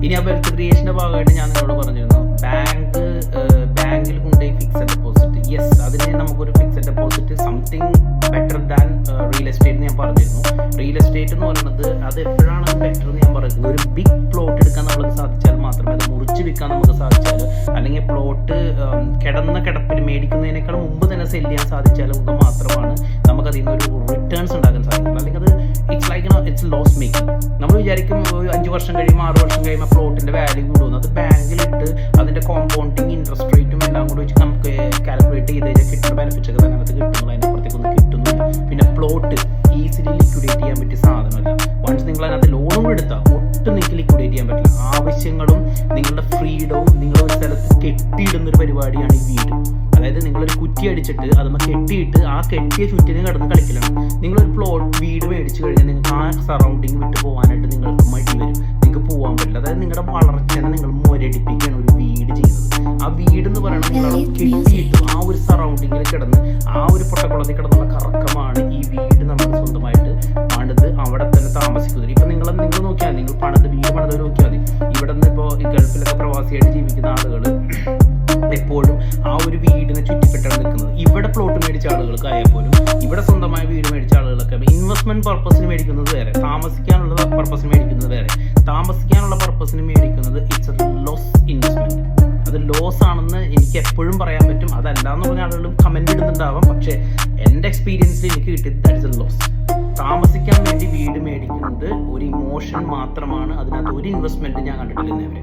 ഇനി ആ വെൽത്ത് ക്രിയേഷൻ്റെ ഭാഗമായിട്ട് ഞാൻ നിങ്ങളോട് പറഞ്ഞിരുന്നു ബാങ്കിൽ കൊണ്ടുപോയി ഫിക്സഡ് ഡെപ്പോസിറ്റ്. യെസ്, അതിന് നമുക്കൊരു fixed deposit something better than real estate ഞാൻ പറഞ്ഞിരുന്നു. റിയൽ എസ്റ്റേറ്റ് എന്ന് പറയുന്നത് അത് എപ്പോഴാണ് ബെറ്റർ എന്ന് ഞാൻ പറയുന്നത്, ഒരു ബിഗ് പ്ലോട്ട് എടുക്കാൻ നമുക്ക് സാധിച്ചാൽ മാത്രമേ, അത് മുറിച്ച് വിൽക്കാൻ നമുക്ക് സാധിച്ചാൽ, അല്ലെങ്കിൽ പ്ലോട്ട് കിടപ്പിൽ മേടിക്കുന്നതിനേക്കാൾ മുമ്പ് തന്നെ സെല് ചെയ്യാൻ സാധിച്ചാൽ മാത്രമാണ് നമുക്കതിൽ നിന്ന് ഒരു റിട്ടേൺസ് ഉണ്ടാക്കാൻ സാധിക്കുള്ളൂ. അല്ലെങ്കിൽ അത് ഇറ്റ്സ് ലോസ് മേക്കിംഗ്. നമ്മൾ വിചാരിക്കും 5 വർഷം കഴിയുമ്പോൾ 6 വർഷം കഴിയുമ്പോൾ പ്ലോട്ടിൻ്റെ വാല്യൂ കൂടുന്നു. അത് ബാങ്കിലിട്ട് അതിൻ്റെ കോമ്പൗണ്ടിങ് ഇൻട്രസ്റ്റ് റേറ്റും എല്ലാം കൂടി വെച്ച് നമുക്ക് കാൽക്കുലേറ്റ് ചെയ്ത് കഴിഞ്ഞാൽ കിട്ടുന്ന ബെനിഫിറ്റ്സ് ഒക്കെ അതിനകത്ത് കിട്ടുന്നു. അതിനപ്പുറത്തേക്കൊന്നും കിട്ടുന്നില്ല. പിന്നെ പ്ലോട്ട് ഈസിലി ലിക്വിഡേറ്റ് ചെയ്യാൻ പറ്റിയ സാധനമല്ല. വൺസ് നിങ്ങൾ അതിനകത്ത് ലോണും എടുത്താൽ ഒട്ടും നിങ്ങൾക്ക് ലിക്വിഡേറ്റ് ചെയ്യാൻ പറ്റില്ല. ആവശ്യങ്ങളും നിങ്ങളുടെ ഫ്രീഡവും നിങ്ങളൊരു സ്ഥലത്ത് കെട്ടിയിടുന്നൊരു പരിപാടിയാണ് ഈ വീട്. അതായത് നിങ്ങളൊരു കുറ്റി അടിച്ചിട്ട് അതുമ്മ കെട്ടിയിട്ട് ആ കെട്ടിയ ചുറ്റിനെ കിടന്ന് കളിക്കലാണ്. നിങ്ങളൊരു വീട് മേടിച്ചു കഴിഞ്ഞാൽ നിങ്ങൾക്ക് ആ സറൗണ്ടിങ് വിട്ട് പോകാനായിട്ട് നിങ്ങൾക്ക് മടി വരും, നിങ്ങൾക്ക് പോകാൻ പറ്റില്ല. അതായത് നിങ്ങളുടെ വളർച്ചനെ നിങ്ങൾ മുരടിപ്പിക്കുകയാണ് ഒരു വീട് ചെയ്യുന്നത്. ആ വീട് എന്ന് പറയുന്നത് നിങ്ങൾ കെട്ടിയിട്ട് ആ ഒരു സറൗണ്ടിങ്ങിൽ കിടന്ന് ആ ഒരു പൊട്ടക്കുളത്തിൽ കിടന്നുള്ള കറക്കമാണ് ഈ വീട് നമ്മൾ സ്വന്തമായിട്ട് പണിത് അവിടെ തന്നെ താമസിക്കുന്നത്. ഇപ്പം നിങ്ങൾ നോക്കിയാൽ വീട് പണിത് നോക്കിയാൽ മതി. ഇവിടെ നിന്ന് ഇപ്പോൾ ഈ ഗൾഫിലൊക്കെ പ്രവാസിയായിട്ട് ജീവിക്കുന്ന ആളുകൾ എപ്പോഴും ആ ഒരു വീടിനെ ചുറ്റിപ്പെട്ടാണ് നിൽക്കുന്നത്. ഇവിടെ പ്ലോട്ട് മേടിച്ച ആളുകൾക്കായാൽ പോലും ഇവിടെ സ്വന്തമായ വീട് മേടിച്ച ആളുകളൊക്കെ ഇൻവെസ്റ്റ്മെന്റ് പർപ്പസിന് മേടിക്കുന്നത് വേറെ, താമസിക്കാനുള്ള പർപ്പസിന് മേടിക്കുന്നത് വേറെ. താമസിക്കാനുള്ള പർപ്പസിന് മേടിക്കുന്നത് ഇറ്റ്സ് എ ലോസ് ഇൻവെസ്റ്റ്മെന്റ്. അത് ലോസ് ആണെന്ന് എനിക്ക് എപ്പോഴും പറയാൻ പറ്റും. അതല്ല എന്ന് പറഞ്ഞ ആളുകളും കമന്റ് ഇടുന്നുണ്ടാവാം. പക്ഷേ എൻ്റെ എക്സ്പീരിയൻസിൽ എനിക്ക് കിട്ടിയത് ദാറ്റ് ഇസ് എ ലോസ്. താമസിക്കാൻ വേണ്ടി വീട് മേടിക്കുന്നത് ഒരു ഇമോഷൻ മാത്രമാണ്. അതിനകത്ത് ഒരു ഇൻവെസ്റ്റ്മെന്റ് ഞാൻ കണ്ടിട്ടില്ല ഇന്നേവരെ.